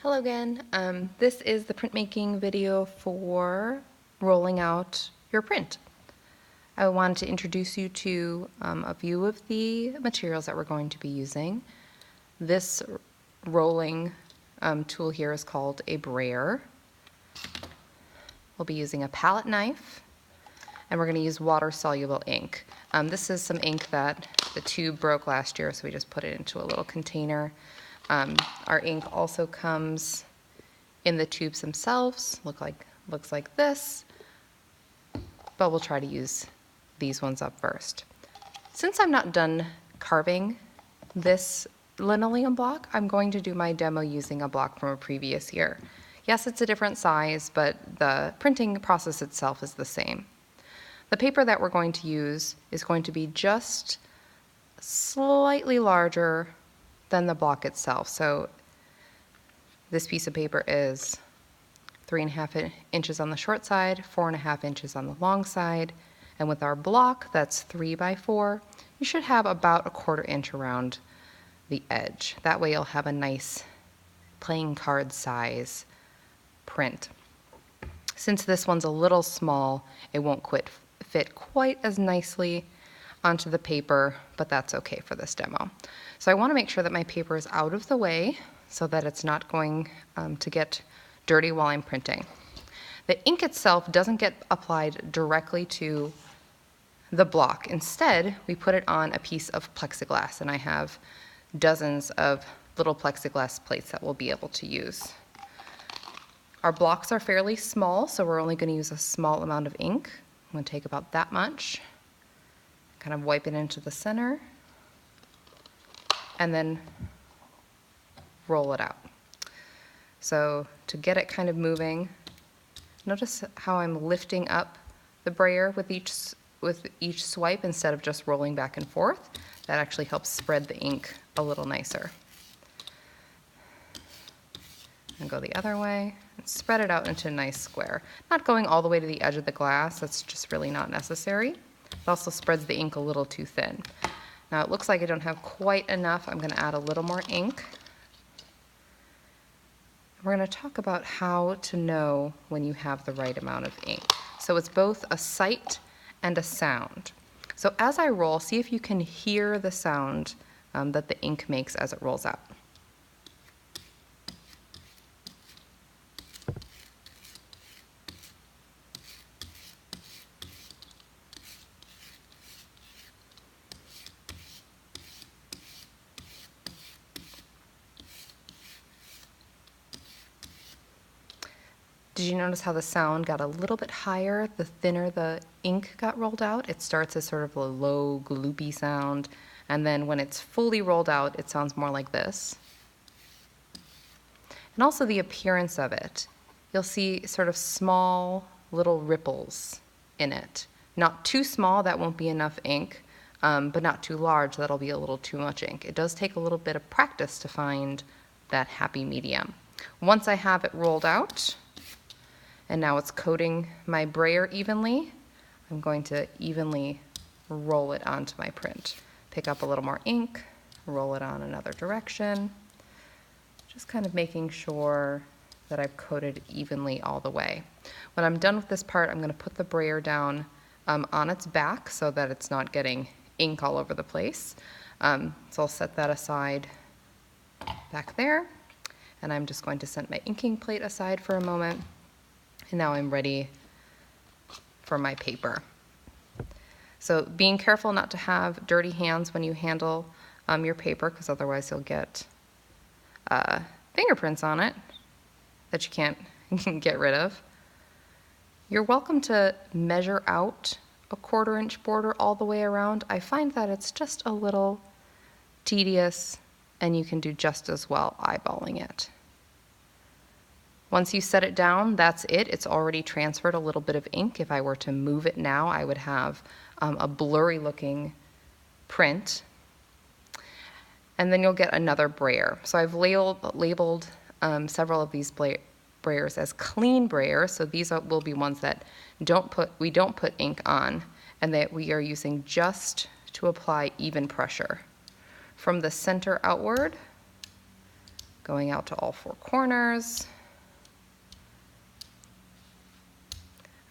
Hello again. This is the printmaking video for rolling out your print. I wanted to introduce you to a few of the materials that we're going to be using. This rolling tool here is called a brayer. We'll be using a palette knife, and we're going to use water-soluble ink. This is some ink that the tube broke last year, so we just put it into a little container. Our ink also comes in the tubes themselves. Looks like this, but we'll try to use these ones up first. Since I'm not done carving this linoleum block, I'm going to do my demo using a block from a previous year. Yes, it's a different size, but the printing process itself is the same. The paper that we're going to use is going to be just slightly larger than the block itself. So this piece of paper is 3.5 inches on the short side, 4.5 inches on the long side, and with our block that's 3 by 4, you should have about 1/4 inch around the edge. That way you'll have a nice playing card size print. Since this one's a little small, it won't fit quite as nicely onto the paper, but that's okay for this demo. So I want to make sure that my paper is out of the way so that it's not going to get dirty while I'm printing. The ink itself doesn't get applied directly to the block. Instead, we put it on a piece of plexiglass, and I have dozens of little plexiglass plates that we'll be able to use. Our blocks are fairly small, so we're only going to use a small amount of ink. I'm going to take about that much, kind of wipe it into the center, and then roll it out. So to get it kind of moving, notice how I'm lifting up the brayer with each swipe instead of just rolling back and forth. That actually helps spread the ink a little nicer. And go the other way and spread it out into a nice square. Not going all the way to the edge of the glass, that's just really not necessary. It also spreads the ink a little too thin. Now it looks like I don't have quite enough. I'm going to add a little more ink. We're going to talk about how to know when you have the right amount of ink. So it's both a sight and a sound. So as I roll, see if you can hear the sound that the ink makes as it rolls out. Did you notice how the sound got a little bit higher the thinner the ink got rolled out? It starts as sort of a low, gloopy sound, and then when it's fully rolled out, it sounds more like this. And also the appearance of it. You'll see sort of small little ripples in it. Not too small, that won't be enough ink, but not too large, that'll be a little too much ink. It does take a little bit of practice to find that happy medium. Once I have it rolled out, and now it's coating my brayer evenly, I'm going to evenly roll it onto my print. Pick up a little more ink, roll it on another direction, just kind of making sure that I've coated evenly all the way. When I'm done with this part, I'm going to put the brayer down on its back so that it's not getting ink all over the place. So I'll set that aside back there, and I'm just going to set my inking plate aside for a moment. And now I'm ready for my paper. So being careful not to have dirty hands when you handle your paper, because otherwise you'll get fingerprints on it that you can't get rid of. You're welcome to measure out a 1/4 inch border all the way around. I find that it's just a little tedious, and you can do just as well eyeballing it. Once you set it down, that's it. It's already transferred a little bit of ink. If I were to move it now, I would have a blurry looking print. And then you'll get another brayer. So I've labeled several of these brayers as clean brayers. So these will be ones that we don't put ink on, and that we are using just to apply even pressure. From the center outward, going out to all four corners.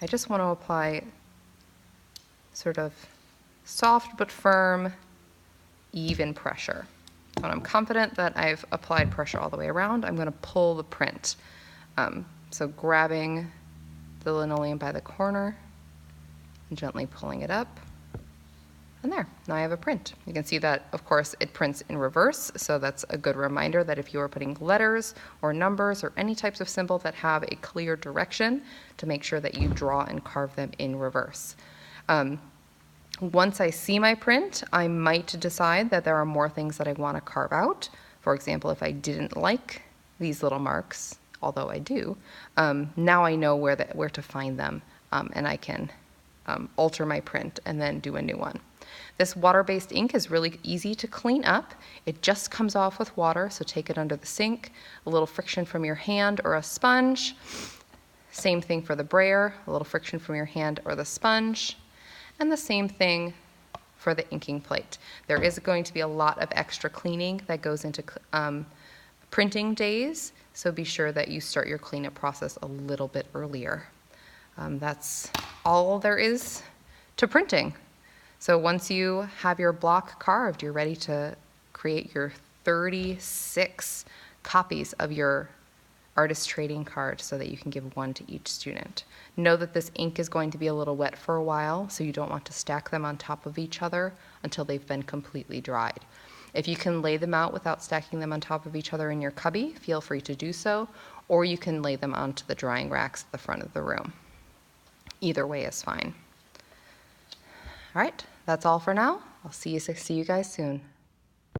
I just want to apply sort of soft but firm, even pressure. When I'm confident that I've applied pressure all the way around, I'm going to pull the print. So grabbing the linoleum by the corner and gently pulling it up. And there, now I have a print. You can see that, of course, it prints in reverse, so that's a good reminder that if you are putting letters or numbers or any types of symbol that have a clear direction, to make sure that you draw and carve them in reverse. Once I see my print, I might decide that there are more things that I want to carve out. For example, if I didn't like these little marks, although I do, now I know where to find them, and I can alter my print and then do a new one. This water-based ink is really easy to clean up. It just comes off with water, so take it under the sink, a little friction from your hand or a sponge. Same thing for the brayer, a little friction from your hand or the sponge. And the same thing for the inking plate. There is going to be a lot of extra cleaning that goes into printing days, so be sure that you start your cleanup process a little bit earlier. That's all there is to printing. So once you have your block carved, you're ready to create your 36 copies of your artist trading card so that you can give one to each student. Know that this ink is going to be a little wet for a while, so you don't want to stack them on top of each other until they've been completely dried. If you can lay them out without stacking them on top of each other in your cubby, feel free to do so, or you can lay them onto the drying racks at the front of the room. Either way is fine. All right, that's all for now. I'll see you guys soon.